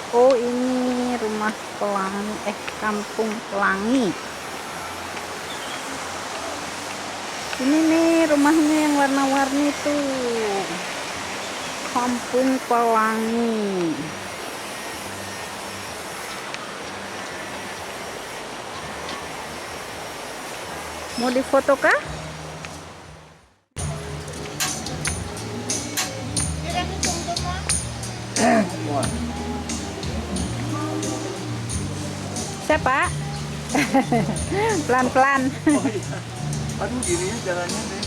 Oh, ini rumah pelangi, kampung pelangi. Ini nih rumahnya yang warna-warni tuh. Kampung Pelangi. Mau difoto kah? Siapa? Pelan-pelan. Oh, iya. Aduh, gini ya jalannya deh.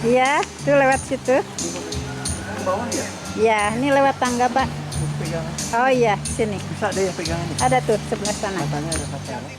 Iya, tuh lewat situ. Ke bawah ya? Ya, ini lewat tangga, Pak. Pegangan. Oh iya, sini. Bisa deh ya pegangan. Ada tuh sebelah sana. Katanya ada katanya.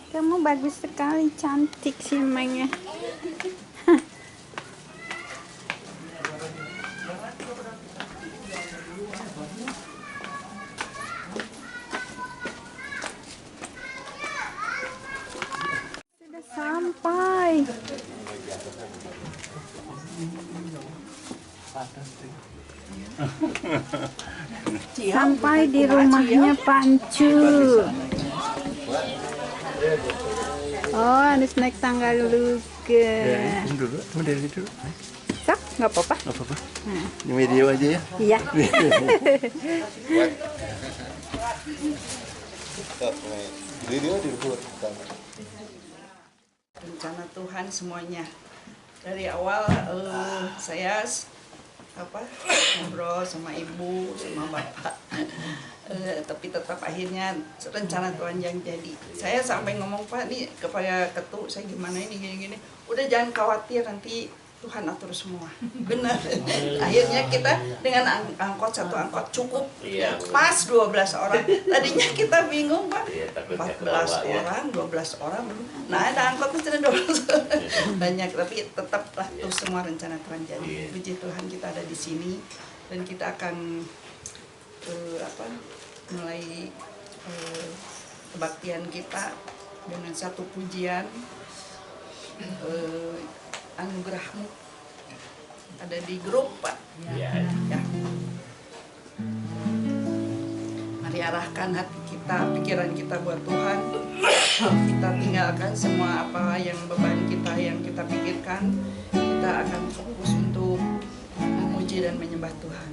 Kamu bagus sekali, cantik sih Mengnya. Sudah sampai. Sampai di rumahnya Pancu. Oh, harus naik tangga dulu ke. Dulu, dari dulu. Sok, nggak apa-apa. Nggak apa-apa. Ini video aja ya. Iya. Rencana Tuhan semuanya. Dari awal saya ngobrol sama ibu, sama bapak, tapi tetap akhirnya rencana Tuhan yang jadi. Saya sampai ngomong, Pak, nih kepada ketua saya gimana ini gini-gini. Udah jangan khawatir, nanti Tuhan atur semua. Benar. Akhirnya kita dengan satu angkot cukup. Pas 12 orang. Tadinya kita bingung, Pak. 14 orang, 12 orang. Nah, ada angkotnya sudah 12 orang. Banyak, tapi tetaplah tuh semua rencana Tuhan jadi. Puji Tuhan kita ada di sini dan kita akan mulai kebaktian kita dengan satu pujian. Anugerahmu ada di grup, Pak. Ya. Mari arahkan hati kita, pikiran kita buat Tuhan. Kita tinggalkan semua apa yang beban kita yang kita pikirkan. Kita akan fokus untuk memuji dan menyembah Tuhan.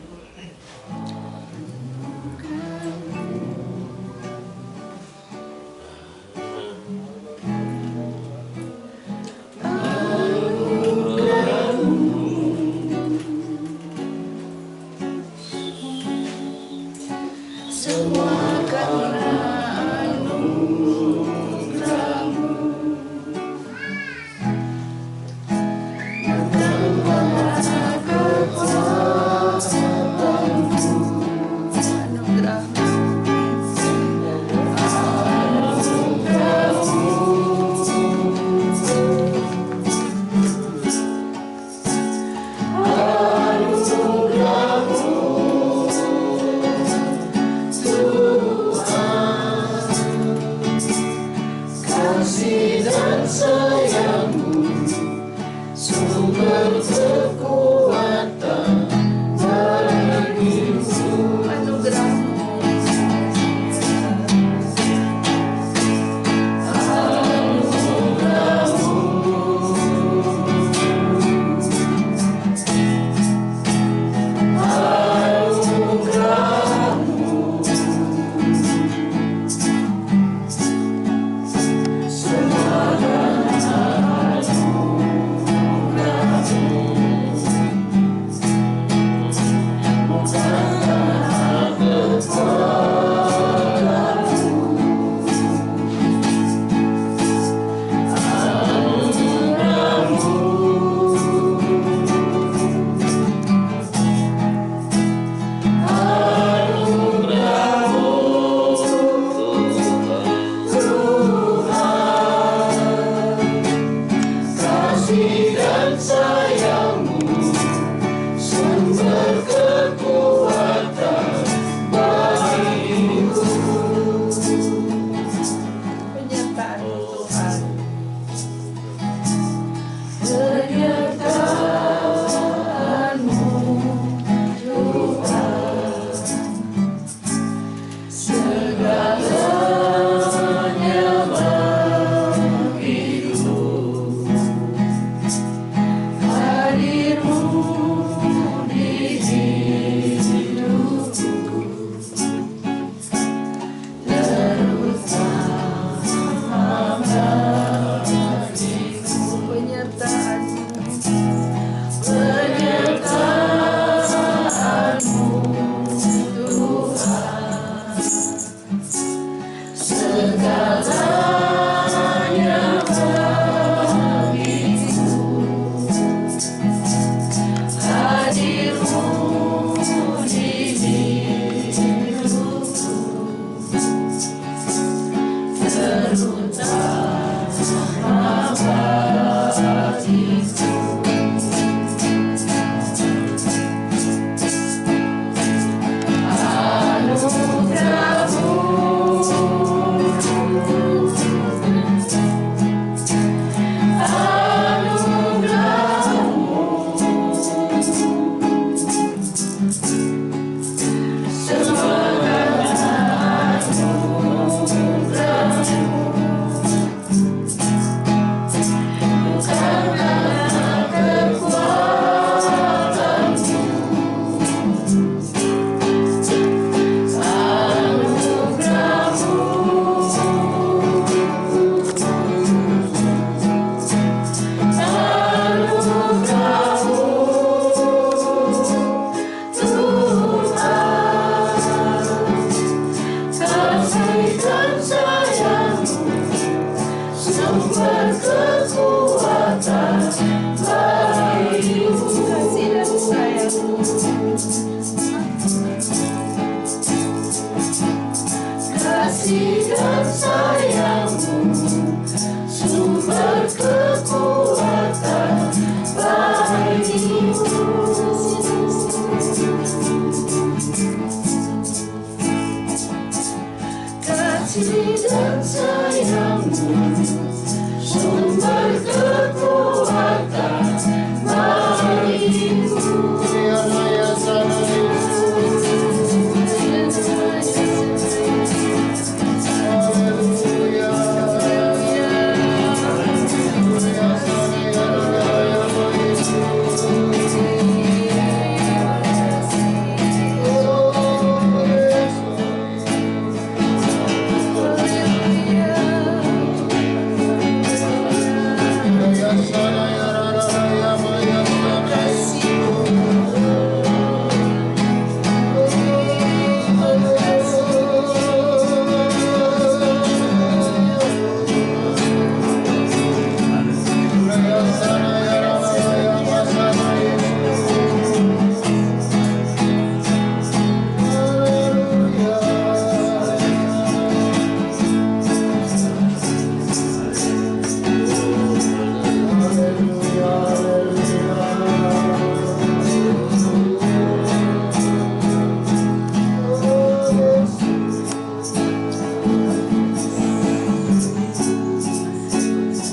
Kasih dan sayangmu, sumber kekuatan bagiku. Kasih dan sayangmu, sumber kekuatan bagiku.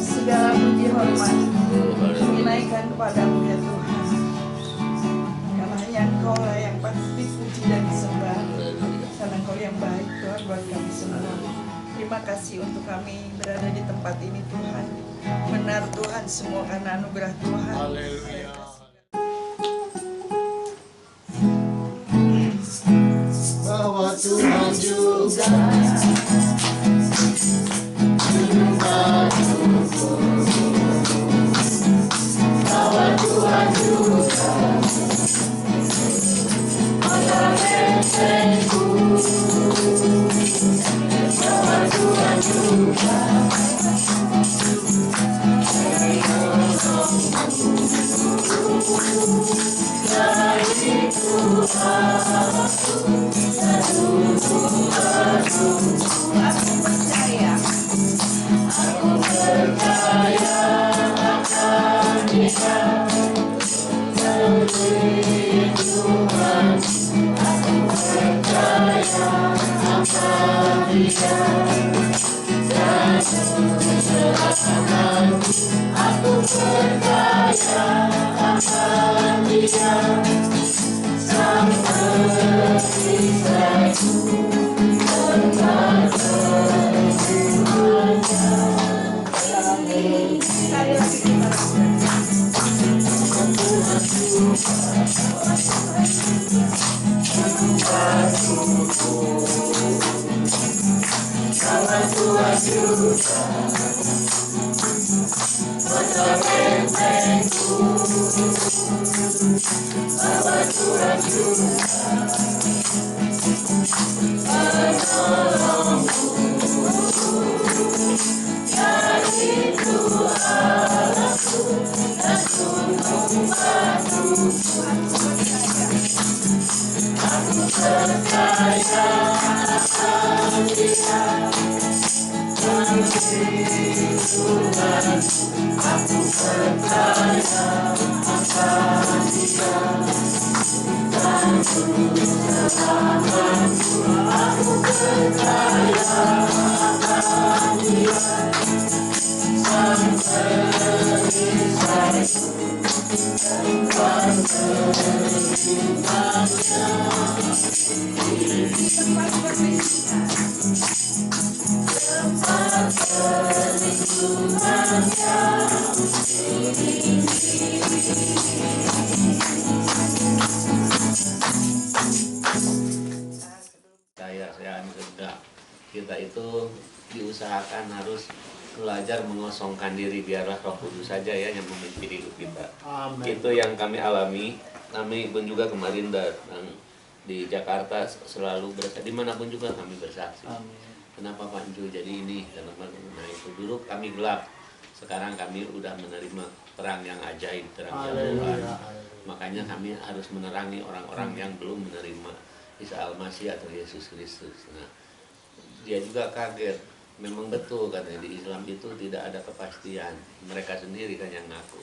Segala puji hormat dinaikkan kepadamu ya Tuhan, karena hanya Engkau lah yang patut dipuji dan disembah, karena Engkau yang baik Tuhan buat kami semua. Terima kasih untuk kami berada di tempat ini Tuhan. Benar Tuhan, semua karena anugerah Tuhan. Bahwa Tuhan juga bahwa Tuhan juga adalah bentengku, bahwa Tuhan juga dari Tuhan aku percaya akan Dia dari Tuhan, aku percaya akan Dia dan menyerahkan, aku percaya akan Dia sang perisaiku benar semuanya. Kawan Tuhan juga benar bentengku, bahwa Tuhan juga menolongku, dari Tuhan aku dan gunung batuku. Aku percaya akan Dia Aku percaya akan Dia, dan selamatku. Aku percaya akan Dia, Sang Perisaiku, Tuhan berimannya. Tempat perlindungannya. Saya hendak kita itu diusahakan harus belajar mengosongkan diri, biarlah Roh Kudus saja ya yang memimpin hidup kita. Amin. Itu yang kami alami. Kami pun juga kemarin datang di Jakarta selalu bersaksi, dimanapun juga kami bersaksi. Amin. Kenapa Pak Ju jadi ini? Kenapa? Nah itu dulu kami gelap. Sekarang kami udah menerima terang yang ajaib, terang yang Tuhan. Makanya kami harus menerangi orang-orang yang belum menerima Isa Al-Masih atau Yesus Kristus. Nah, dia juga kaget. Memang betul katanya di Islam itu tidak ada kepastian. Mereka sendiri kan yang ngaku.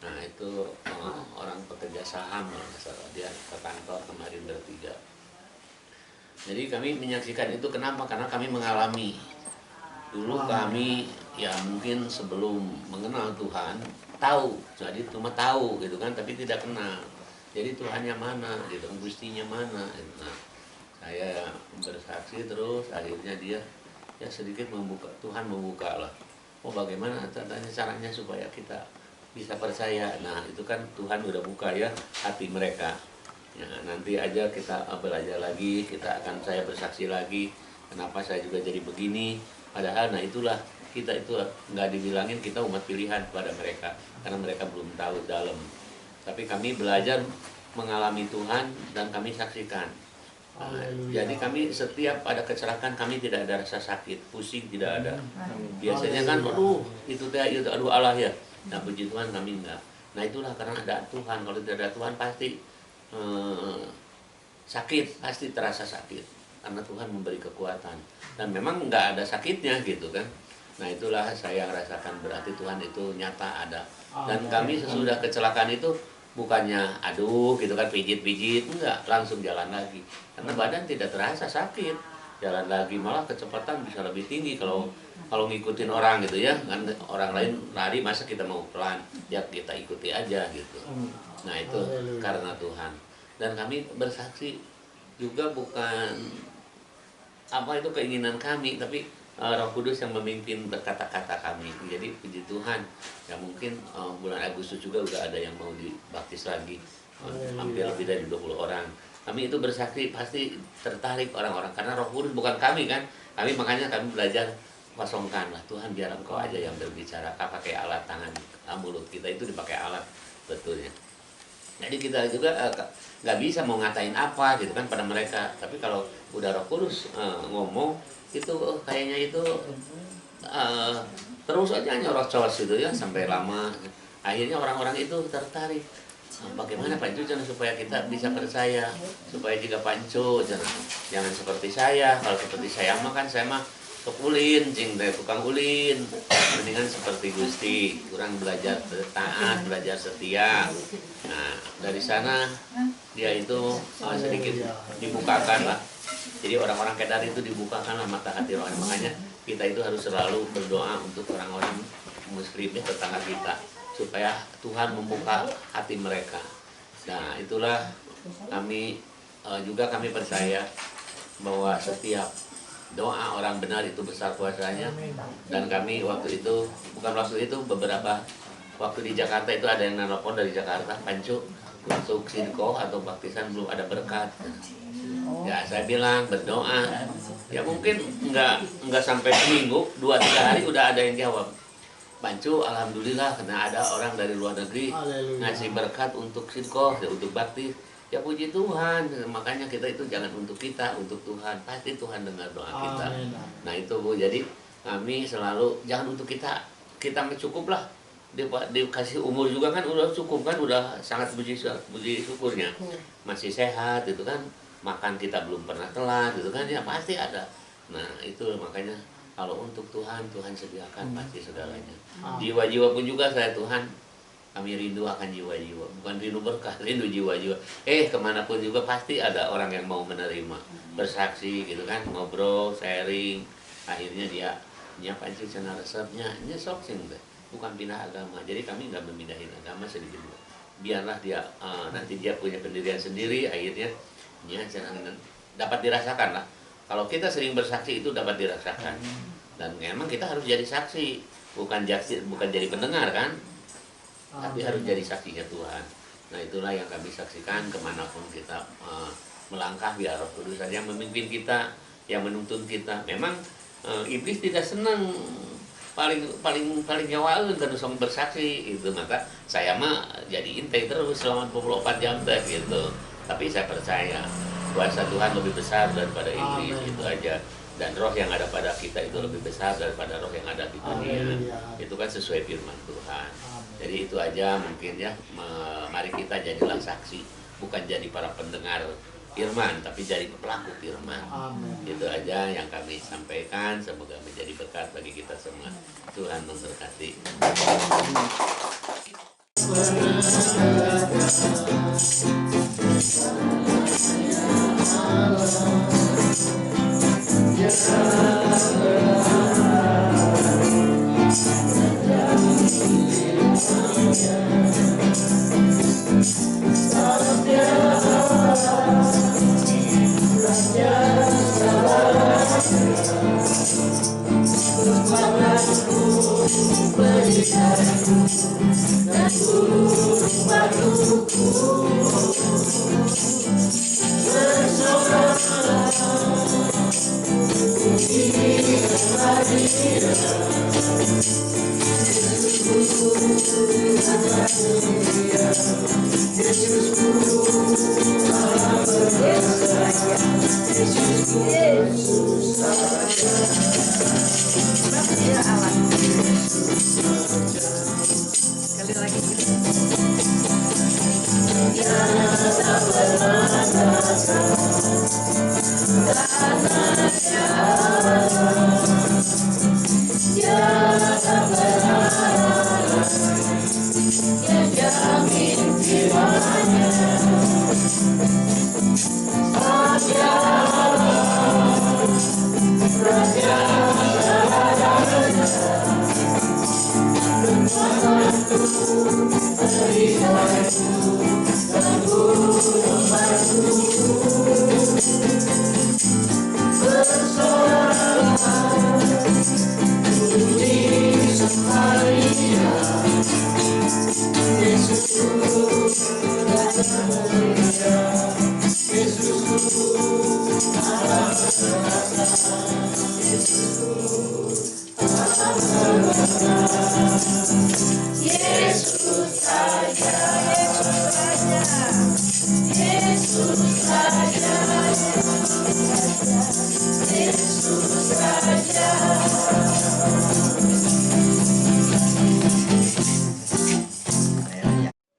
Nah itu orang pekerja saham ya, dia ke kantor kemarin bertiga. Jadi kami menyaksikan itu kenapa? Karena kami mengalami. Dulu kami ya mungkin sebelum mengenal Tuhan tahu, jadi cuma tahu gitu kan, tapi tidak kenal. Jadi Tuhannya mana, gitu, Gustinya mana. Nah, saya bersaksi terus, akhirnya dia ya sedikit membuka, Tuhan membuka lah. Oh bagaimana caranya supaya kita bisa percaya. Nah itu kan Tuhan udah buka ya hati mereka. Ya, nanti aja kita belajar lagi, saya bersaksi lagi kenapa saya juga jadi begini. Padahal nah itulah kita itu nggak dibilangin kita umat pilihan kepada mereka karena mereka belum tahu dalam. Tapi kami belajar mengalami Tuhan dan kami saksikan. Nah, jadi kami setiap ada kecelakaan kami tidak ada rasa sakit, pusing tidak ada. Biasanya kan aduh itu aduh Allah ya. Nah puji Tuhan kami enggak. Nah itulah karena ada Tuhan. Kalau tidak ada Tuhan pasti sakit, pasti terasa sakit karena Tuhan memberi kekuatan dan memang nggak ada sakitnya gitu kan. Nah itulah saya rasakan berarti Tuhan itu nyata ada. Dan kami sesudah kecelakaan itu bukannya aduh gitu kan pijit-pijit, enggak, langsung jalan lagi karena badan tidak terasa sakit, jalan lagi malah kecepatan bisa lebih tinggi kalau ngikutin orang gitu ya kan, orang lain lari masa kita mau pelan, ya kita ikuti aja gitu. Nah itu karena Tuhan. Dan kami bersaksi juga bukan apa itu keinginan kami, tapi Roh Kudus yang memimpin berkata-kata kami. Jadi puji Tuhan, ya mungkin bulan Agustus juga udah ada yang mau dibaptis lagi, hampir lebih dari 20 orang. Kami itu bersaksi pasti tertarik orang-orang karena Roh Kudus bukan kami kan. Makanya kami belajar kosongkanlah Tuhan, biar Engkau aja yang berbicara. Pakai alat tangan, mulut kita itu dipakai alat betulnya. Jadi kita juga nggak bisa mau ngatain apa gitu kan pada mereka. Tapi kalau udah Roh Kudus ngomong itu kayaknya itu terus aja nyorot-coros gitu ya sampai lama. Akhirnya orang-orang itu tertarik. Bagaimana Pak Encu supaya kita bisa percaya, supaya juga Pak Encu jangan seperti saya. Kalau seperti saya mah kan saya mah keulin, tukang ulin. Mendingan seperti Gusti, kurang belajar taat, belajar setia. Nah dari sana dia itu sedikit dibukakan lah. Jadi orang-orang Kedar itu dibukakan lah mata hati rohani. Makanya kita itu harus selalu berdoa untuk orang-orang Muslim ya, tetangga kita, supaya Tuhan membuka hati mereka. Nah itulah kami kami percaya bahwa setiap doa orang benar itu besar kuasanya. Dan kami waktu itu beberapa waktu di Jakarta itu ada yang nelpon dari Jakarta, Pancu untuk sinko atau baptisan belum ada berkat. Ya saya bilang berdoa. Ya mungkin nggak sampai seminggu, 2-3 hari udah ada yang jawab. Pancu, alhamdulillah karena ada orang dari luar negeri ngasih berkat untuk sinko, untuk baptis. Ya puji Tuhan, makanya kita itu jangan untuk kita, untuk Tuhan. Pasti Tuhan dengar doa kita. Nah itu Bu, jadi kami selalu jangan untuk kita cukup lah. Dikasih umur juga kan udah cukup kan, udah sangat puji syukurnya. Masih sehat itu kan, makan kita belum pernah telat gitu kan, ya pasti ada. Nah itu makanya Kalau untuk Tuhan, Tuhan sediakan pasti segalanya. Jiwa-jiwa pun juga saya Tuhan, kami rindu akan jiwa-jiwa. Bukan rindu berkah, rindu jiwa-jiwa. Kemanapun juga pasti ada orang yang mau menerima. Bersaksi gitu kan, ngobrol, sharing. Akhirnya dia nyiapin channel resepnya, sok sih bukan pindah agama. Jadi kami nggak memindahin agama sedikit. Biarlah dia nanti dia punya pendirian sendiri, akhirnya dapat dirasakan lah. Kalau kita sering bersaksi itu dapat dirasakan. Dan memang kita harus jadi saksi, bukan jadi pendengar kan, tapi harus jadi saksinya Tuhan. Nah itulah yang kami saksikan kemanapun kita melangkah, biar Roh Kudus saja yang memimpin kita, yang menuntun kita. Memang iblis tidak senang paling nyawaan terus bersaksi itu, maka saya mah jadi intai terus selama 24 jam deh gitu. Tapi saya percaya kuasa Tuhan lebih besar daripada iblis, itu aja. Dan roh yang ada pada kita itu lebih besar daripada roh yang ada di dunia. Itu kan sesuai firman Tuhan. Jadi itu aja mungkin ya, mari kita jadilah saksi, bukan jadi para pendengar firman, tapi jadi pelaku firman. Itu aja yang kami sampaikan, semoga menjadi berkat bagi kita semua. Tuhan memberkati. Sekali lagi.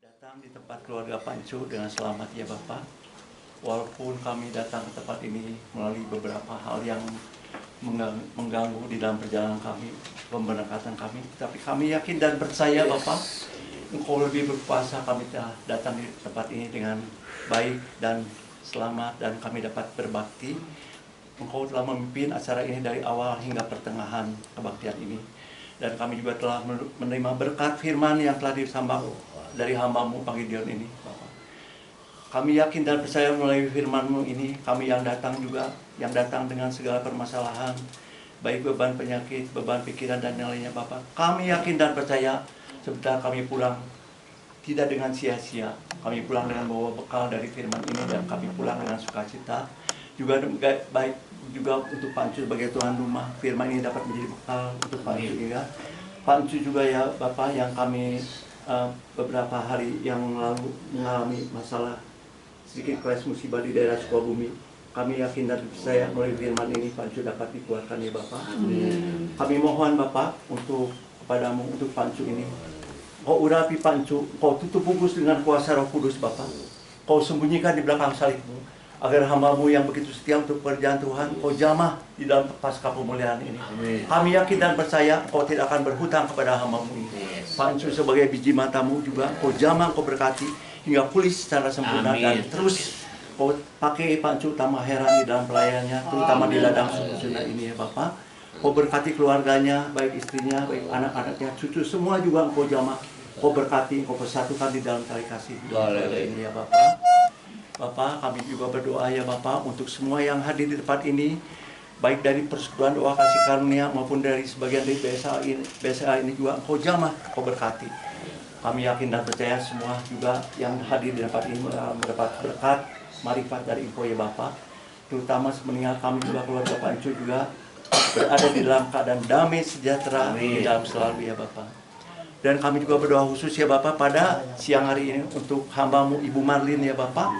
Datang di tempat keluarga Pancu dengan selamat ya Bapak. Walaupun kami datang ke tempat ini melalui beberapa hal yang mengganggu di dalam perjalanan kami, pemberangkatan kami, tapi kami yakin dan percaya Bapak, Engkau lebih berkuasa. Kami telah datang di tempat ini dengan baik dan selamat, dan kami dapat berbakti. Engkau telah memimpin acara ini dari awal hingga pertengahan kebaktian ini, dan kami juga telah menerima berkat firman yang telah disampaikan dari hamba-Mu Pak Gideon ini Bapak. Kami yakin dan percaya melalui firman-Mu ini, kami yang datang juga, yang datang dengan segala permasalahan, baik beban penyakit, beban pikiran dan yang lainnya Bapak. Kami yakin dan percaya sebentar kami pulang tidak dengan sia-sia. Kami pulang dengan bawa bekal dari firman ini, dan kami pulang dengan sukacita. Juga baik juga untuk Pancu sebagai tuan rumah, firman ini dapat menjadi bekal untuk Pancu juga. Pancu juga ya Bapak, yang kami beberapa hari yang lalu mengalami masalah sedikit kelas musibah di daerah Sukabumi. Kami yakin dan percaya melalui firman ini Pancu dapat dikuatkan ya Bapak. Kami mohon Bapak untuk kepadamu, untuk Pancu ini, Kau urapi Pancu, Kau tutup bungkus dengan kuasa Roh Kudus Bapak. Kau sembunyikan di belakang salib-Mu, agar hamba-Mu yang begitu setia untuk pekerjaan Tuhan, Kau jamah di di dalam pasca pemulihan ini. Amin. Kami yakin dan percaya Engkau tidak akan berhutang kepada hamba-Mu ini. Pak Ancu sebagai biji matamu juga Engkau jamah, Engkau berkati hingga pulih secara sempurna. Dan Amin. terus Engkau pakai Pak Ancu tambah heran di dalam pelayanannya, terutama di ladang suku ini ya Bapak. Engkau berkati keluarganya, baik istrinya, baik anak-anaknya, cucu, semua juga Engkau jamah. Engkau berkati, Engkau persatukan di dalam tali kasih ini ya Bapak. Bapak, kami juga berdoa ya Bapak untuk semua yang hadir di tempat ini, baik dari persekutuan doa kasih karunia maupun dari sebagian dari BSA ini juga Engkau jamah, Engkau berkati. Kami yakin dan percaya semua juga yang hadir di tempat ini mendapat berkat, marifat dari Engkau ya Bapak. Terutama semeninggal kami juga keluarga Pak Ancu juga berada di dalam keadaan damai sejahtera di dalam selalu ya Bapak. Dan kami juga berdoa khusus ya Bapak pada siang hari ini untuk hamba-Mu Ibu Marlin ya Bapak,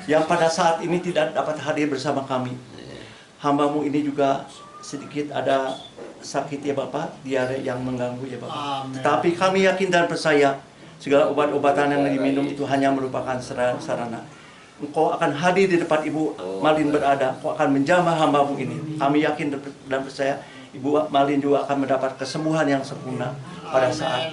yang pada saat ini tidak dapat hadir bersama kami. Hamba-Mu ini juga sedikit ada sakit ya Bapak, diare yang mengganggu ya Bapak. Tapi kami yakin dan percaya segala obat-obatan yang diminum itu hanya merupakan sarana. Engkau akan hadir di tempat Ibu Marlin berada, Engkau akan menjamah hamba-Mu ini. Kami yakin dan percaya Ibu Marlin juga akan mendapat kesembuhan yang sempurna pada saat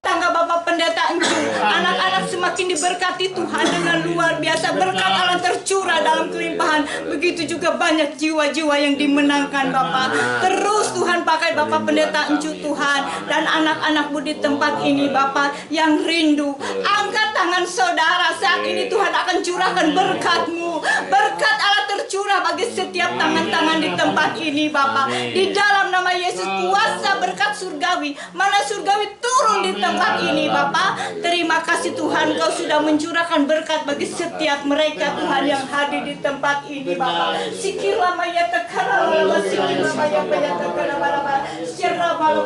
Tangga Bapak Pendeta Encu, anak-anak semakin diberkati Tuhan dengan luar biasa, berkat Allah tercurah dalam kelimpahan. Begitu juga banyak jiwa-jiwa yang dimenangkan Bapak. Terus Tuhan pakai Bapak Pendeta Encu Tuhan, dan anak-anakmu di tempat ini Bapak yang rindu. Angkat tangan saudara, saat ini Tuhan akan curahkan berkat-Mu. Berkat Allah tercurah bagi setiap tangan-tangan di tempat ini Bapak. Di dalam nama Yesus, kuasa berkat surgawi, mana surgawi turun di tempat ini Bapak. Terima kasih Tuhan, Kau sudah mencurahkan berkat bagi setiap mereka Tuhan yang hadir di tempat ini Bapak. Sikirlah maya tekara lama, sikirlah maya tekara lama, sikirlah malu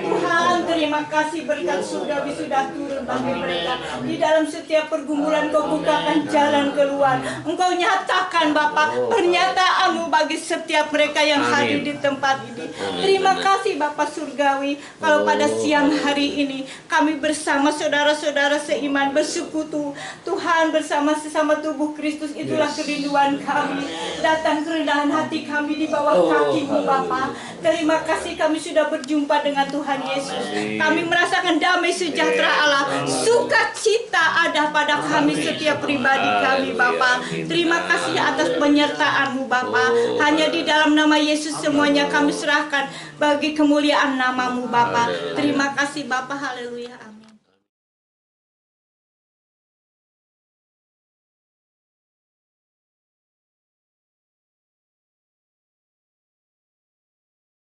Tuhan, terima kasih berkat surgawi sudah turun bagi mereka. Di dalam setiap pergumulan Kau bukakan jalan keluar. Engkau nyatakan Bapak pernyataan-Mu bagi setiap mereka yang hadir di tempat ini. Terima kasih Bapak surgawi. Kalau pada siang hari ini kami bersama saudara-saudara seiman bersekutu Tuhan bersama sesama tubuh Kristus, itulah kerinduan kami. Datang kerendahan hati kami di bawah kaki-Mu Bapa. Terima kasih kami sudah berjumpa dengan Tuhan Yesus. Kami merasakan damai sejahtera Allah, sukacita ada pada kami setiap pribadi kami Bapa. Terima kasih atas penyertaan-Mu Bapa. Hanya di dalam nama Yesus semuanya kami serahkan bagi kemuliaan nama-Mu Bapa. Terima kasih Bapa, haleluya, amin.